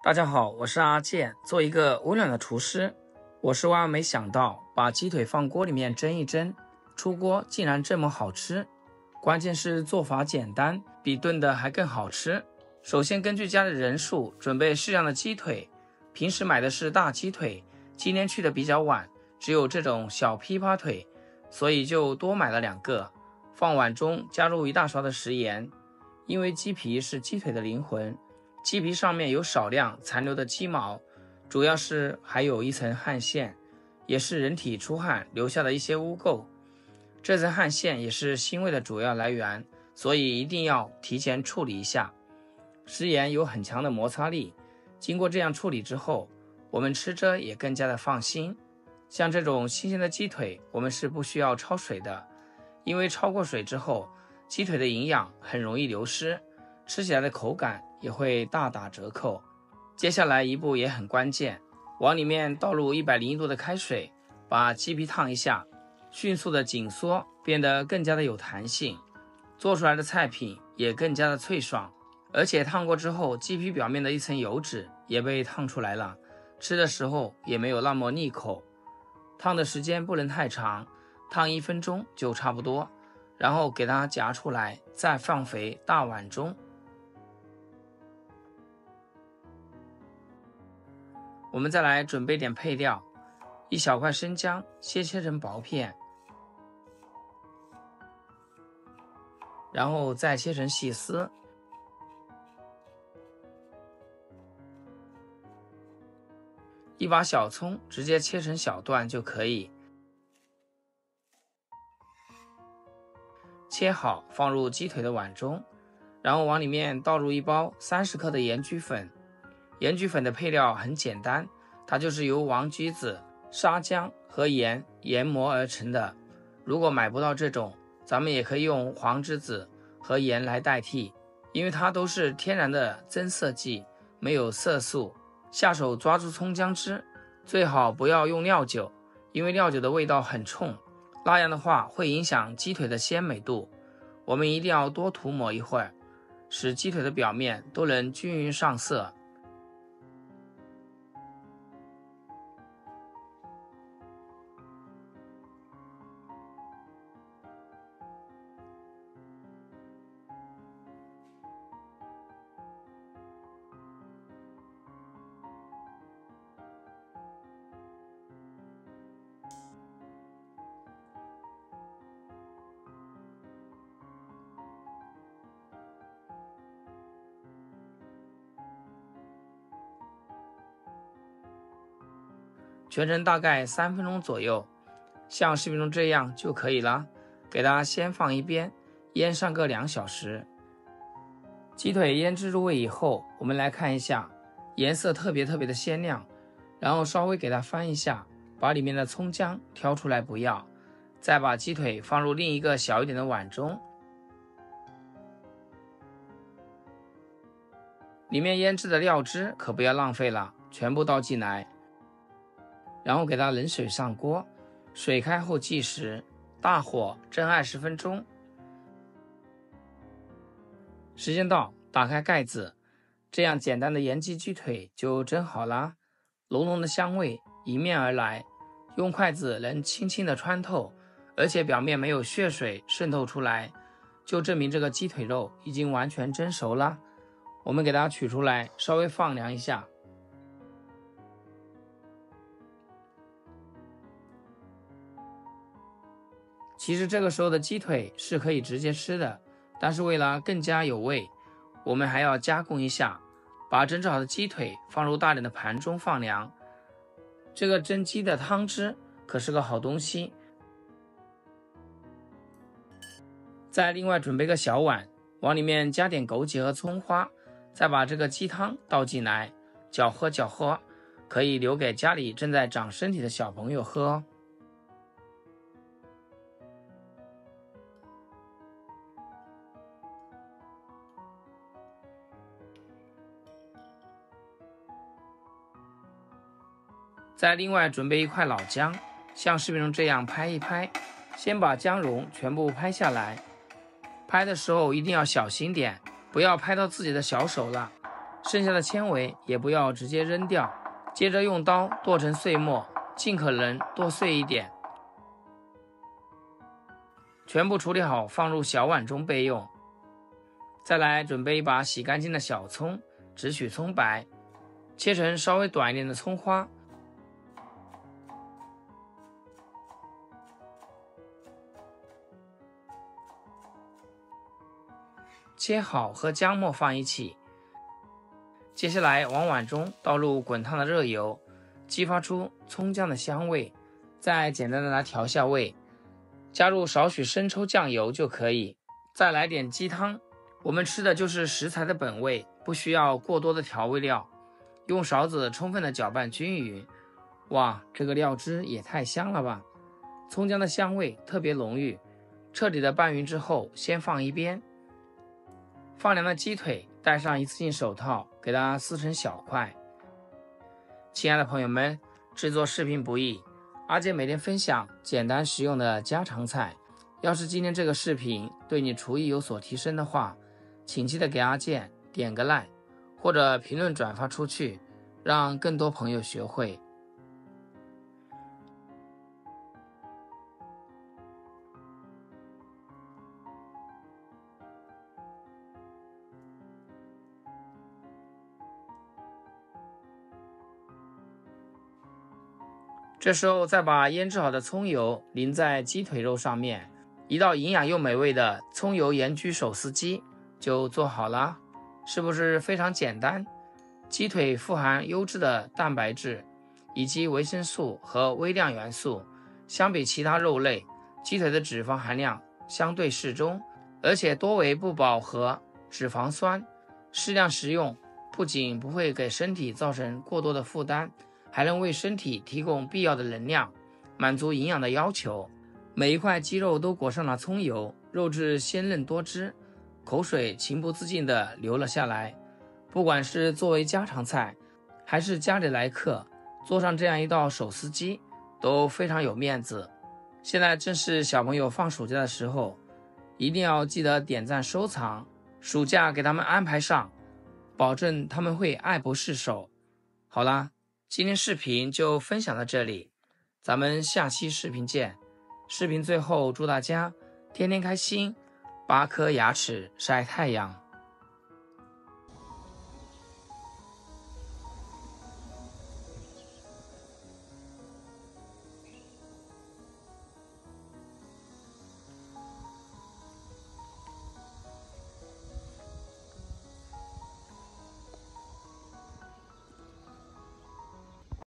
大家好，我是阿健，做一个温暖的厨师。我是万万没想到，把鸡腿放锅里面蒸一蒸，出锅竟然这么好吃。关键是做法简单，比炖的还更好吃。首先根据家的人数准备适量的鸡腿，平时买的是大鸡腿，今天去的比较晚，只有这种小琵琶腿，所以就多买了2个。放碗中加入1大勺的食盐，因为鸡皮是鸡腿的灵魂。鸡皮上面有少量残留的鸡毛，主要是还有一层汗腺，也是人体出汗留下的一些污垢。这层汗腺也是腥味的主要来源，所以一定要提前处理一下。食盐有很强的摩擦力，经过这样处理之后，我们吃着也更加的放心。像这种新鲜的鸡腿，我们是不需要焯水的，因为焯过水之后，鸡腿的营养很容易流失，吃起来的口感也会大打折扣。接下来一步也很关键，往里面倒入101度的开水，把鸡皮烫一下，迅速的紧缩，变得更加的有弹性，做出来的菜品也更加的脆爽。而且烫过之后，鸡皮表面的一层油脂也被烫出来了，吃的时候也没有那么腻口。烫的时间不能太长，烫1分钟就差不多，然后给它夹出来，再放回大碗中。我们再来准备点配料，1小块生姜，先切成薄片，然后再切成细丝。1把小葱，直接切成小段就可以。切好放入鸡腿的碗中，然后往里面倒入1包30克的盐焗粉。盐焗粉的配料很简单，它就是由王橘子、沙姜和盐研磨而成的。如果买不到这种，咱们也可以用黄栀子和盐来代替，因为它都是天然的增色剂，没有色素。下手抓住葱姜汁，最好不要用料酒，因为料酒的味道很冲，那样的话会影响鸡腿的鲜美度。我们一定要多涂抹一会儿，使鸡腿的表面都能均匀上色。全程大概3分钟左右，像视频中这样就可以了。给它先放一边，腌上个2小时。鸡腿腌制入味以后，我们来看一下，颜色特别的鲜亮，然后稍微给它翻一下，把里面的葱姜挑出来不要，再把鸡腿放入另一个小一点的碗中，里面腌制的料汁可不要浪费了，全部倒进来，然后给它冷水上锅，水开后计时，大火蒸20分钟。时间到，打开盖子，这样简单的盐焗鸡腿就蒸好啦。浓浓的香味迎面而来，用筷子能轻轻的穿透，而且表面没有血水渗透出来，就证明这个鸡腿肉已经完全蒸熟了。我们给它取出来，稍微放凉一下。其实这个时候的鸡腿是可以直接吃的，但是为了更加有味，我们还要加工一下，把蒸制好的鸡腿放入大点的盘中放凉。这个蒸鸡的汤汁可是个好东西。再另外准备个小碗，往里面加点枸杞和葱花，再把这个鸡汤倒进来，搅和搅和，可以留给家里正在长身体的小朋友喝哦。再另外准备1块老姜，像视频中这样拍一拍，先把姜蓉全部拍下来。拍的时候一定要小心点，不要拍到自己的小手了，剩下的纤维也不要直接扔掉，接着用刀剁成碎末，尽可能剁碎一点，全部处理好放入小碗中备用。再来准备一把洗干净的小葱，只取葱白，切成稍微短一点的葱花，切好和姜末放一起。接下来往碗中倒入滚烫的热油，激发出葱姜的香味，再简单的来调下味，加入少许生抽酱油就可以。再来点鸡汤，我们吃的就是食材的本味，不需要过多的调味料，用勺子充分的搅拌均匀。哇，这个料汁也太香了吧！葱姜的香味特别浓郁，彻底的拌匀之后先放一边。放凉的鸡腿戴上一次性手套，给它撕成小块。亲爱的朋友们，制作视频不易，阿健每天分享简单实用的家常菜。要是今天这个视频对你厨艺有所提升的话，请记得给阿健点个 like， 或者评论转发出去，让更多朋友学会。这时候再把腌制好的葱油淋在鸡腿肉上面，一道营养又美味的葱油盐焗手撕鸡就做好了，是不是非常简单？鸡腿富含优质的蛋白质以及维生素和微量元素，相比其他肉类，鸡腿的脂肪含量相对适中，而且多为不饱和脂肪酸，适量食用不仅不会给身体造成过多的负担，还能为身体提供必要的能量，满足营养的要求。每一块鸡肉都裹上了葱油，肉质鲜嫩多汁，口水情不自禁地流了下来。不管是作为家常菜，还是家里来客，做上这样一道手撕鸡都非常有面子。现在正是小朋友放暑假的时候，一定要记得点赞收藏，暑假给他们安排上，保证他们会爱不释手。好啦，今天视频就分享到这里，咱们下期视频见。视频最后祝大家天天开心，8颗牙齿晒太阳。